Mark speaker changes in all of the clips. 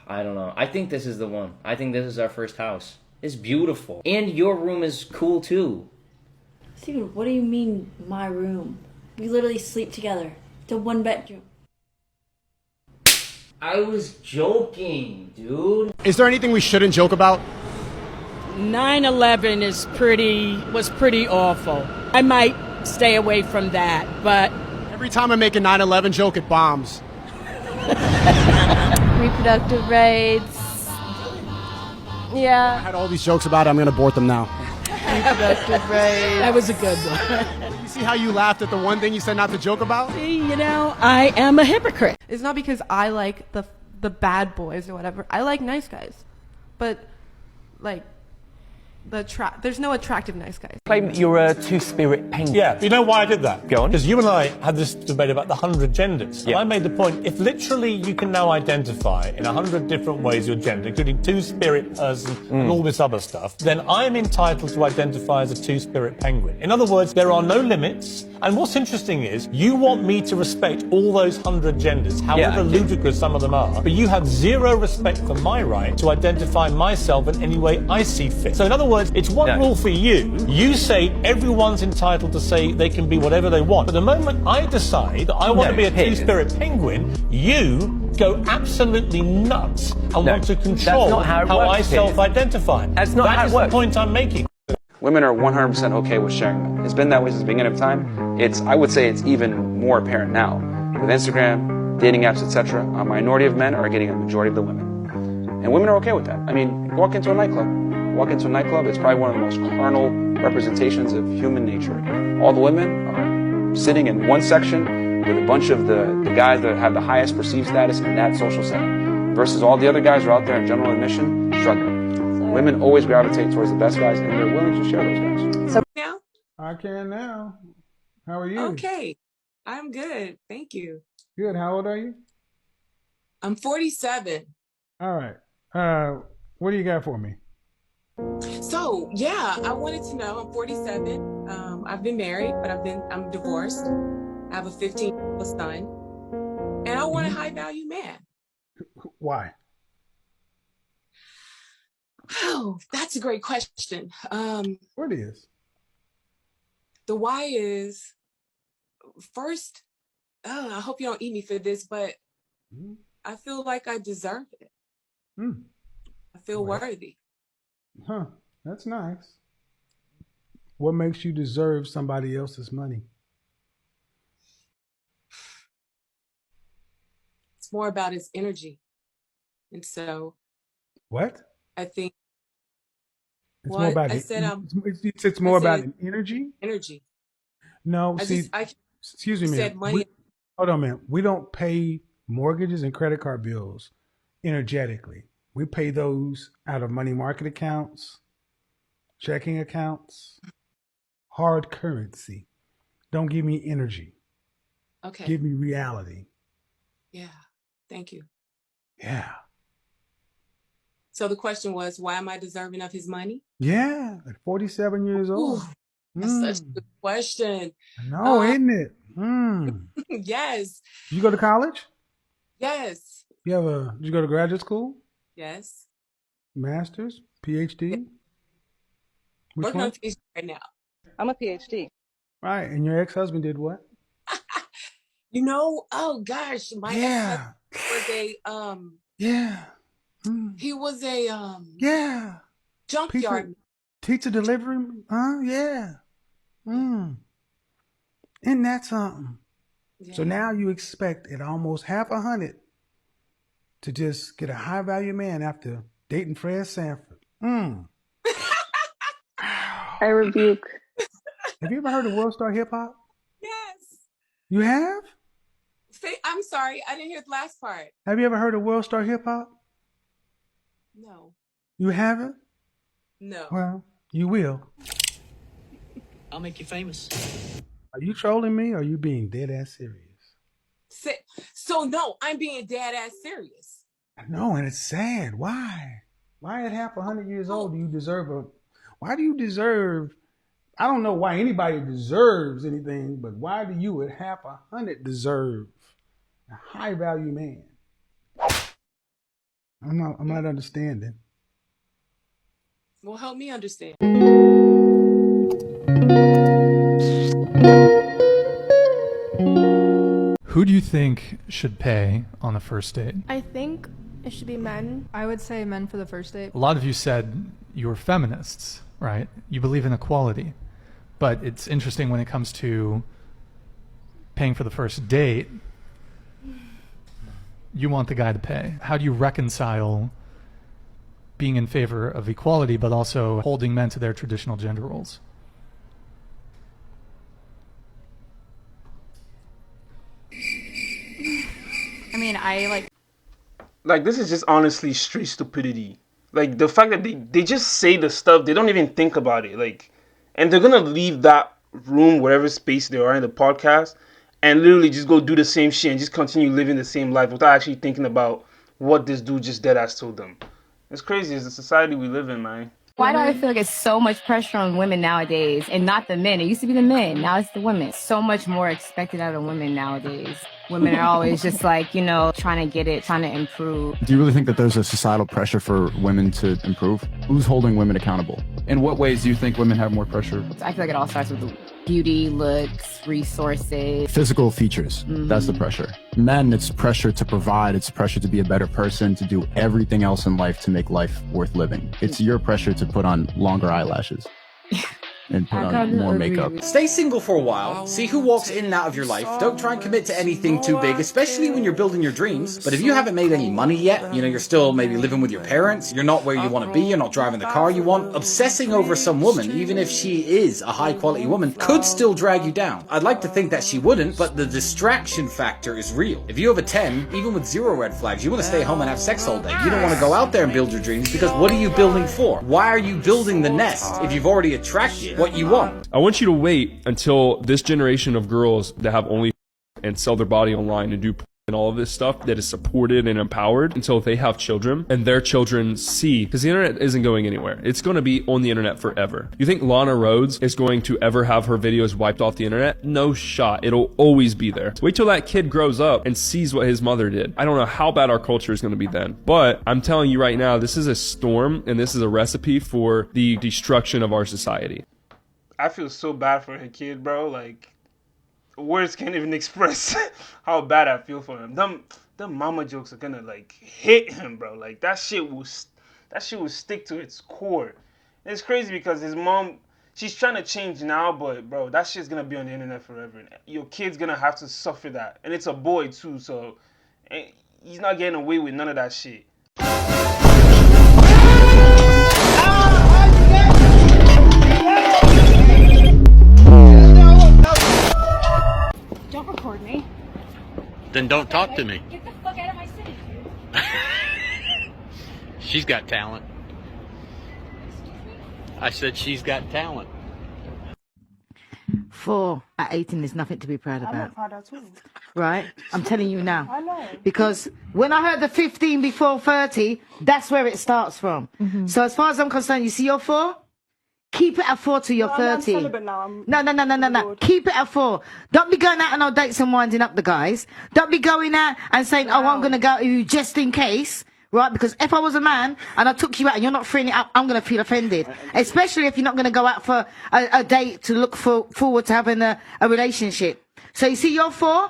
Speaker 1: I don't know. I think this is the one. I think this is our first house. It's beautiful. And your room is cool too.
Speaker 2: Steven, what do you mean, my room? We literally sleep together. It's a one bedroom.
Speaker 1: I was joking, dude.
Speaker 3: Is there anything we shouldn't joke about?
Speaker 4: 9/11 was pretty awful. I might stay away from that, but
Speaker 3: Every time I make a 9/11 joke, it bombs.
Speaker 5: Reproductive rights.
Speaker 3: I
Speaker 5: Yeah.
Speaker 3: had all these jokes about it. I'm going to abort them now.
Speaker 5: Reproductive rights.
Speaker 4: that was a good one.
Speaker 3: You see how you laughed at the one thing you said not to joke about?
Speaker 4: See, I am a hypocrite.
Speaker 5: It's not because I like the bad boys or whatever. I like nice guys. But like there's no attractive nice guys.
Speaker 6: Claim that you're a two-spirit penguin.
Speaker 7: Yeah, you know why I did that?
Speaker 6: Go on.
Speaker 7: Because you and I had this debate about the 100 genders.
Speaker 6: Yeah.
Speaker 7: And I made the point, if literally you can now identify in 100 different ways your gender, including two-spirit person and all this other stuff, then I am entitled to identify as a two-spirit penguin. In other words, there are no limits. And what's interesting is, you want me to respect all those 100 genders, however ludicrous some of them are, but you have zero respect for my right to identify myself in any way I see fit. So in other words, it's one rule for you. You say everyone's entitled to say they can be whatever they want. But the moment I decide that I want to be a two-spirit penguin, you go absolutely nuts and want to control how I self-identify.
Speaker 6: That's not how it
Speaker 7: That is
Speaker 6: works.
Speaker 7: the point I'm making.
Speaker 8: Women are 100% okay with sharing men. It's been that way since the beginning of time. I would say it's even more apparent now. With Instagram, dating apps, etc., a minority of men are getting a majority of the women. And women are okay with that. I mean, walk into a nightclub. It's probably one of the most carnal representations of human nature. All the women are sitting in one section with a bunch of the guys that have the highest perceived status in that social setting, versus all the other guys who are out there in general admission struggling. Women always gravitate towards the best guys, and they're willing to share those guys.
Speaker 9: So now?
Speaker 10: I can now. How are you?
Speaker 9: Okay. I'm good. Thank you.
Speaker 10: Good. How old are you?
Speaker 9: I'm 47.
Speaker 10: All right. What do you got for me?
Speaker 9: So, yeah, I wanted to know, I'm 47. I've been married, but I'm divorced. I have a 15-year-old son. And I want a high-value man.
Speaker 10: Why?
Speaker 9: Oh, that's a great question.
Speaker 10: What is?
Speaker 9: The why is, first, I hope you don't eat me for this, but I feel like I deserve it. I feel worthy.
Speaker 10: Huh. That's nice. What makes you deserve somebody else's money?
Speaker 9: It's more about his energy. And so.
Speaker 10: What?
Speaker 9: I think.
Speaker 10: It's more about it's more about an energy?
Speaker 9: Energy.
Speaker 10: No, excuse me, man. Hold on, man. We don't pay mortgages and credit card bills energetically. We pay those out of money market accounts, checking accounts, hard currency. Don't give me energy.
Speaker 9: Okay.
Speaker 10: Give me reality.
Speaker 9: Yeah. Thank you.
Speaker 10: Yeah.
Speaker 9: So the question was, why am I deserving of his money?
Speaker 10: Yeah. At 47 years old.
Speaker 9: Ooh, that's such a good question.
Speaker 10: No, isn't it?
Speaker 9: Yes.
Speaker 10: Did you go to college?
Speaker 9: Yes.
Speaker 10: Did you go to graduate school?
Speaker 9: Yes.
Speaker 10: Master's? PhD?
Speaker 9: Yeah. Working on PhD right now.
Speaker 11: I'm a PhD.
Speaker 10: Right. And your ex-husband did what?
Speaker 9: Oh gosh, my ex-husband was he was a junkyard
Speaker 10: pizza delivery, yeah. Isn't that something? Yeah. So now you expect at almost half 100 to just get a high value man after dating Fred Sanford.
Speaker 11: I rebuke.
Speaker 10: Have you ever heard of World Star Hip Hop?
Speaker 9: Yes.
Speaker 10: You have?
Speaker 9: I'm sorry, I didn't hear the last part.
Speaker 10: Have you ever heard of World Star Hip Hop?
Speaker 9: No.
Speaker 10: You haven't?
Speaker 9: No.
Speaker 10: Well, you will.
Speaker 4: I'll make you famous.
Speaker 10: Are you trolling me or are you being dead ass serious?
Speaker 9: So no, I'm being dead ass serious.
Speaker 10: No, and it's sad. Why? Why at half 100 years old do you deserve why do you deserve, I don't know why anybody deserves anything, but why do you at half 100 deserve a high value man? I'm not understanding.
Speaker 9: Well, help me understand.
Speaker 12: Who do you think should pay on a first date?
Speaker 5: I think it should be men.
Speaker 13: I would say men for the first date.
Speaker 12: A lot of you said you were feminists, right? You believe in equality. But it's interesting when it comes to paying for the first date, you want the guy to pay. How do you reconcile being in favor of equality but also holding men to their traditional gender roles?
Speaker 13: I mean,
Speaker 14: like this is just honestly straight stupidity. Like the fact that they just say the stuff, they don't even think about it. Like, and they're gonna leave that room, whatever space they are in the podcast, and literally just go do the same shit and just continue living the same life without actually thinking about what this dude just dead ass told them. It's crazy. It's the society we live in, man.
Speaker 15: Why do I feel like it's so much pressure on women nowadays and not the men? It used to be the men. Now it's the women. So much more expected out of women nowadays. Women are always just like, you know, trying to get it, trying to improve.
Speaker 16: Do you really think that there's a societal pressure for women to improve? Who's holding women accountable? In what ways do you think women have more pressure?
Speaker 15: I feel like it all starts with beauty, looks, resources.
Speaker 16: Physical features. That's the pressure. Men, it's pressure to provide. It's pressure to be a better person, to do everything else in life to make life worth living. It's your pressure to put on longer eyelashes. And put on more makeup.
Speaker 17: Stay single for a while, see who walks in and out of your life. Don't try and commit to anything too big, especially when you're building your dreams. But if you haven't made any money yet, you know, you're still maybe living with your parents, you're not where you want to be, you're not driving the car you want, obsessing over some woman, even if she is a high quality woman, could still drag you down. I'd like to think that she wouldn't, but the distraction factor is real. If you have a 10, even with 0 red flags, you want to stay home and have sex all day. You don't want to go out there and build your dreams, because what are you building for? Why are you building the nest if you've already attracted what you want?
Speaker 18: I want you to wait until this generation of girls that have only and sell their body online and do and all of this stuff that is supported and empowered until they have children and their children see, because the internet isn't going anywhere. It's going to be on the internet forever. You think Lana Rhoades is going to ever have her videos wiped off the internet? No shot. It'll always be there. Wait till that kid grows up and sees what his mother did. I don't know how bad our culture is going to be then, but I'm telling you right now, this is a storm and this is a recipe for the destruction of our society.
Speaker 14: I feel so bad for her kid, bro. Like, words can't even express how bad I feel for him. Them mama jokes are gonna like hit him, bro. Like that shit will stick to its core. And it's crazy because his mom, she's trying to change now, but bro, that shit's gonna be on the internet forever. Your kid's gonna have to suffer that, and it's a boy too, so he's not getting away with none of that shit.
Speaker 19: Don't record me.
Speaker 20: Then don't talk to me.
Speaker 19: Get the fuck out of my city.
Speaker 20: She's got talent. I said she's got talent.
Speaker 21: 4 at 18 is nothing to be proud about.
Speaker 19: I'm not proud at all.
Speaker 21: Right? I'm telling you now.
Speaker 19: I know.
Speaker 21: Because when I heard the 15 before 30, that's where it starts from. So as far as I'm concerned, you see your 4? Keep it at 4 till you're 30.
Speaker 19: I'm celibate now.
Speaker 21: No. Keep it at 4. Don't be going out on no dates and winding up the guys. Don't be going out and saying, oh, I'm going to go to you just in case. Right? Because if I was a man and I took you out and you're not freeing it up, I'm going to feel offended. Especially if you're not going to go out for a date to look forward to having a relationship. So you see your 4?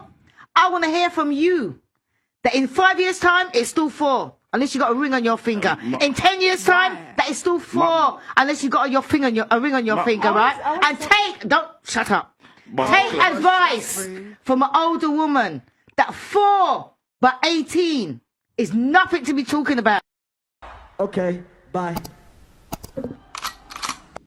Speaker 21: I want to hear from you that in 5 years' time, it's still 4. Unless you got a ring on your finger. In 10 years' time, that is still 4. Unless you got a ring on your finger, right? And don't shut up. Take advice from an older woman that 4 by 18 is nothing to be talking about.
Speaker 22: Okay, bye.